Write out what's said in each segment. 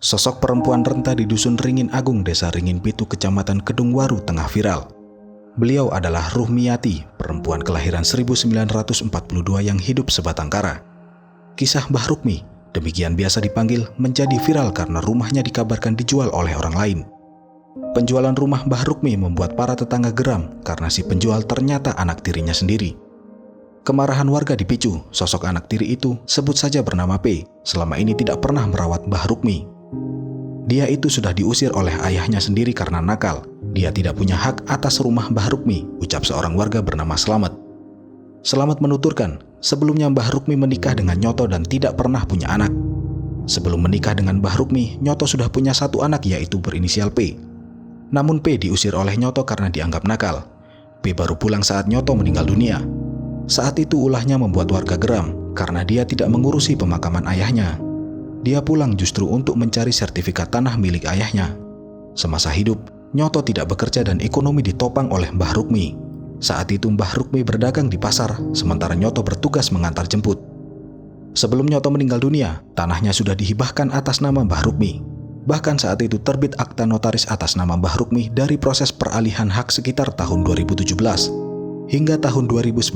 Sosok perempuan renta di Dusun Ringin Agung, Desa Ringin Pitu, Kecamatan Kedungwaru tengah viral. Beliau adalah Ruhmiyati, perempuan kelahiran 1942 yang hidup sebatang kara. Kisah Mbah Rukmi, demikian biasa dipanggil, menjadi viral karena rumahnya dikabarkan dijual oleh orang lain. Penjualan rumah Mbah Rukmi membuat para tetangga geram karena si penjual ternyata anak tirinya sendiri. Kemarahan warga dipicu sosok anak tiri itu, sebut saja bernama P, selama ini tidak pernah merawat Mbah Rukmi. Dia itu sudah diusir oleh ayahnya sendiri karena nakal. Dia tidak punya hak atas rumah Mbah Rukmi, ucap seorang warga bernama Slamet. Slamet menuturkan, sebelumnya Mbah Rukmi menikah dengan Nyoto dan tidak pernah punya anak. Sebelum menikah dengan Mbah Rukmi, Nyoto sudah punya satu anak yaitu berinisial P. Namun P diusir oleh Nyoto karena dianggap nakal. P baru pulang saat Nyoto meninggal dunia. Saat itu ulahnya membuat warga geram karena dia tidak mengurusi pemakaman ayahnya. Dia pulang justru untuk mencari sertifikat tanah milik ayahnya. Semasa hidup, Nyoto tidak bekerja dan ekonomi ditopang oleh Mbah Rukmi. Saat itu Mbah Rukmi berdagang di pasar, sementara Nyoto bertugas mengantar jemput. Sebelum Nyoto meninggal dunia, tanahnya sudah dihibahkan atas nama Mbah Rukmi. Bahkan saat itu terbit akta notaris atas nama Mbah Rukmi dari proses peralihan hak sekitar tahun 2017. Hingga tahun 2019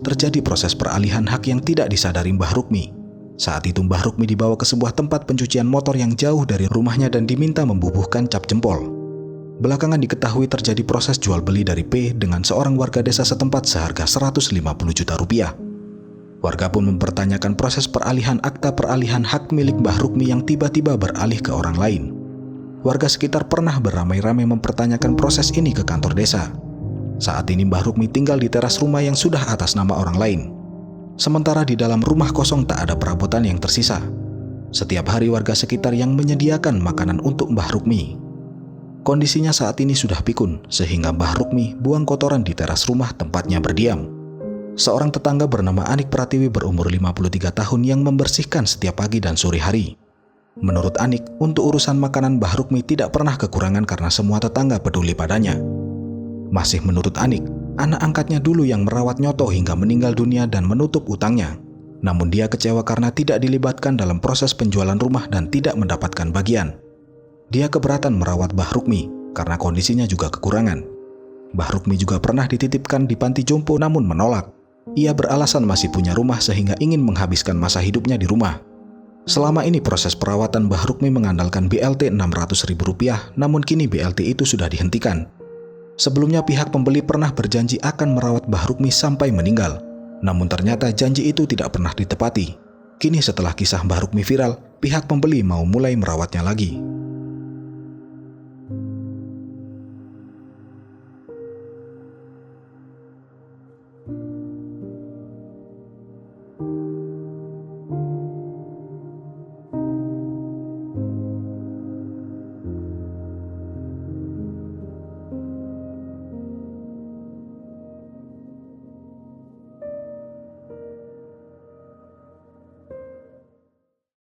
terjadi proses peralihan hak yang tidak disadari Mbah Rukmi. Saat itu Mbah Rukmi dibawa ke sebuah tempat pencucian motor yang jauh dari rumahnya dan diminta membubuhkan cap jempol. Belakangan diketahui terjadi proses jual beli dari P dengan seorang warga desa setempat seharga 150 juta rupiah. Warga pun mempertanyakan proses peralihan akta peralihan hak milik Mbah Rukmi yang tiba-tiba beralih ke orang lain. Warga sekitar pernah beramai-ramai mempertanyakan proses ini ke kantor desa. Saat ini Mbah Rukmi tinggal di teras rumah yang sudah atas nama orang lain. Sementara di dalam rumah kosong tak ada perabotan yang tersisa. Setiap hari warga sekitar yang menyediakan makanan untuk Mbah Rukmi. Kondisinya saat ini sudah pikun, sehingga Mbah Rukmi buang kotoran di teras rumah tempatnya berdiam. Seorang tetangga bernama Anik Pratiwi berumur 53 tahun yang membersihkan setiap pagi dan sore hari. Menurut Anik, untuk urusan makanan Mbah Rukmi tidak pernah kekurangan karena semua tetangga peduli padanya. Masih menurut Anik, anak angkatnya dulu yang merawat Nyoto hingga meninggal dunia dan menutup utangnya. Namun dia kecewa karena tidak dilibatkan dalam proses penjualan rumah dan tidak mendapatkan bagian. Dia keberatan merawat Mbah Rukmi karena kondisinya juga kekurangan. Mbah Rukmi juga pernah dititipkan di panti jompo namun menolak. Ia beralasan masih punya rumah sehingga ingin menghabiskan masa hidupnya di rumah. Selama ini proses perawatan Mbah Rukmi mengandalkan BLT Rp600.000, namun kini BLT itu sudah dihentikan. Sebelumnya pihak pembeli pernah berjanji akan merawat Mbah Rukmi sampai meninggal. Namun ternyata janji itu tidak pernah ditepati. Kini setelah kisah Mbah Rukmi viral, pihak pembeli mau mulai merawatnya lagi.